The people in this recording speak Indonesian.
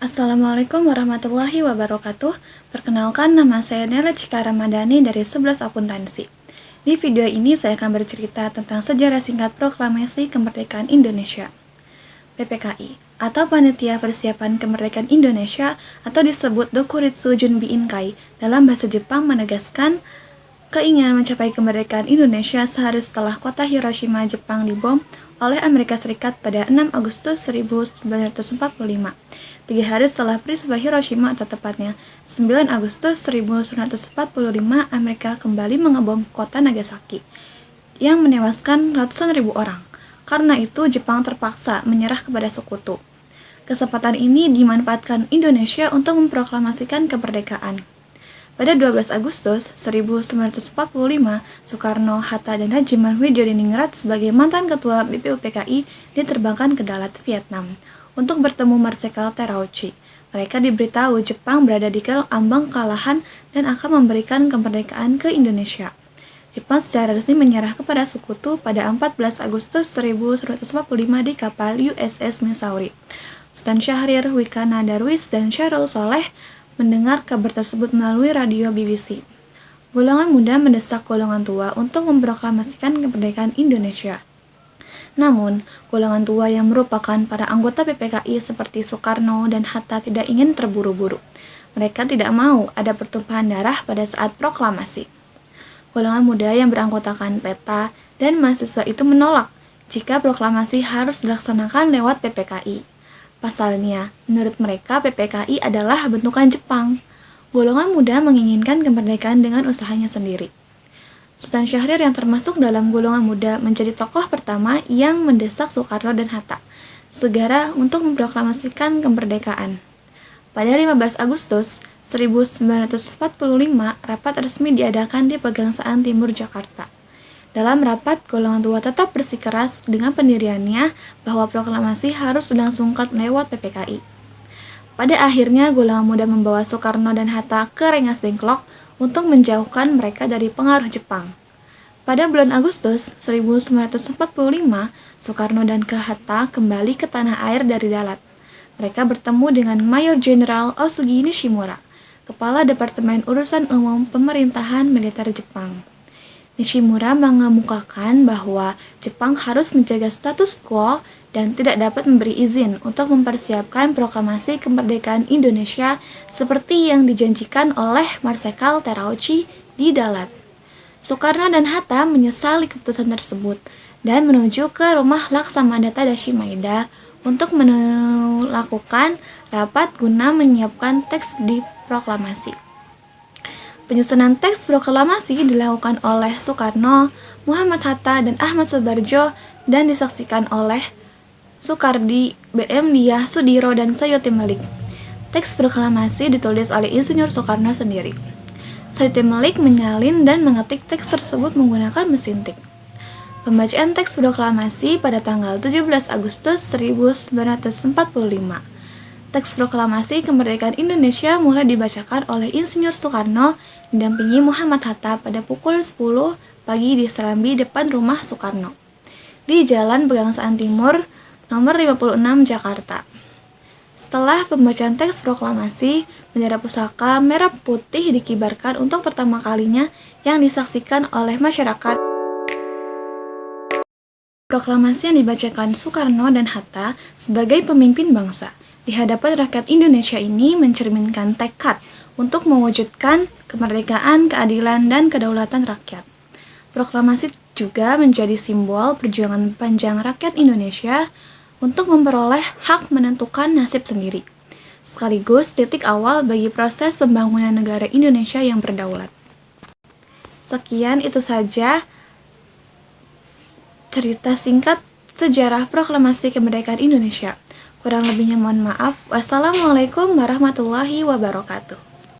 Assalamualaikum warahmatullahi wabarakatuh. Perkenalkan, nama saya Nela Cika Ramadhani dari 11 Akuntansi. Di video ini saya akan bercerita tentang sejarah singkat Proklamasi Kemerdekaan Indonesia. PPKI atau Panitia Persiapan Kemerdekaan Indonesia atau disebut Dokuritsu Junbi Inkai dalam bahasa Jepang menegaskan keinginan mencapai kemerdekaan Indonesia sehari setelah kota Hiroshima, Jepang dibom oleh Amerika Serikat pada 6 Agustus 1945. 3 hari setelah peristiwa Hiroshima atau tepatnya 9 Agustus 1945, Amerika kembali mengebom kota Nagasaki yang menewaskan ratusan ribu orang. Karena itu, Jepang terpaksa menyerah kepada sekutu. Kesempatan ini dimanfaatkan Indonesia untuk memproklamasikan kemerdekaan. Pada 12 Agustus 1945, Soekarno, Hatta, dan Hajiman Widjodiningrat sebagai mantan ketua BPUPKI diterbangkan ke Dalat, Vietnam untuk bertemu Marsekal Terauchi. Mereka diberitahu Jepang berada di ambang kekalahan dan akan memberikan kemerdekaan ke Indonesia. Jepang secara resmi menyerah kepada sekutu pada 14 Agustus 1945 di kapal USS Missouri. Sultan Syahrir, Wikana Darwis, dan Syahrul Soleh mendengar kabar tersebut melalui radio BBC. Golongan muda mendesak golongan tua untuk memproklamasikan kemerdekaan Indonesia. Namun, golongan tua yang merupakan para anggota PPKI seperti Soekarno dan Hatta tidak ingin terburu-buru. Mereka tidak mau ada pertumpahan darah pada saat proklamasi. Golongan muda yang beranggotakan PETA dan mahasiswa itu menolak jika proklamasi harus dilaksanakan lewat PPKI. Pasalnya, menurut mereka PPKI adalah bentukan Jepang. Golongan muda menginginkan kemerdekaan dengan usahanya sendiri. Sultan Syahrir yang termasuk dalam golongan muda menjadi tokoh pertama yang mendesak Soekarno dan Hatta segera untuk memproklamasikan kemerdekaan. Pada 15 Agustus 1945, rapat resmi diadakan di Pegangsaan Timur Jakarta. Dalam rapat, golongan tua tetap bersikeras dengan pendiriannya bahwa proklamasi harus dilangsungkan lewat PPKI. Pada akhirnya, golongan muda membawa Soekarno dan Hatta ke Rengas Dengklok untuk menjauhkan mereka dari pengaruh Jepang. Pada bulan Agustus 1945, Soekarno dan Hatta kembali ke tanah air dari Dalat. Mereka bertemu dengan Mayor Jenderal Osugi Nishimura, Kepala Departemen Urusan Umum Pemerintahan Militer Jepang. Nishimura mengemukakan bahwa Jepang harus menjaga status quo dan tidak dapat memberi izin untuk mempersiapkan proklamasi kemerdekaan Indonesia seperti yang dijanjikan oleh Marsekal Terauchi di Dalat. Soekarno dan Hatta menyesali keputusan tersebut dan menuju ke rumah Laksamana Tadashi Maeda untuk melakukan rapat guna menyiapkan teks di proklamasi. Penyusunan teks proklamasi dilakukan oleh Soekarno, Muhammad Hatta, dan Ahmad Subarjo dan disaksikan oleh Soekardi, BM Diah, Sudiro, dan Sayuti Melik. Teks proklamasi ditulis oleh Insinyur Soekarno sendiri. Sayuti Melik menyalin dan mengetik teks tersebut menggunakan mesin tik. Pembacaan teks proklamasi pada tanggal 17 Agustus 1945. Teks proklamasi kemerdekaan Indonesia mulai dibacakan oleh Insinyur Soekarno didampingi Muhammad Hatta pada pukul 10 pagi di Serambi depan rumah Soekarno di Jalan Pegangsaan Timur nomor 56 Jakarta. Setelah pembacaan teks proklamasi, bendera pusaka merah putih dikibarkan untuk pertama kalinya yang disaksikan oleh masyarakat. Proklamasi yang dibacakan Soekarno dan Hatta sebagai pemimpin bangsa di hadapan rakyat Indonesia ini mencerminkan tekad untuk mewujudkan kemerdekaan, keadilan, dan kedaulatan rakyat. Proklamasi juga menjadi simbol perjuangan panjang rakyat Indonesia untuk memperoleh hak menentukan nasib sendiri, sekaligus titik awal bagi proses pembangunan negara Indonesia yang berdaulat. Sekian itu saja cerita singkat sejarah proklamasi kemerdekaan Indonesia. Kurang lebihnya mohon maaf. Wassalamualaikum warahmatullahi wabarakatuh.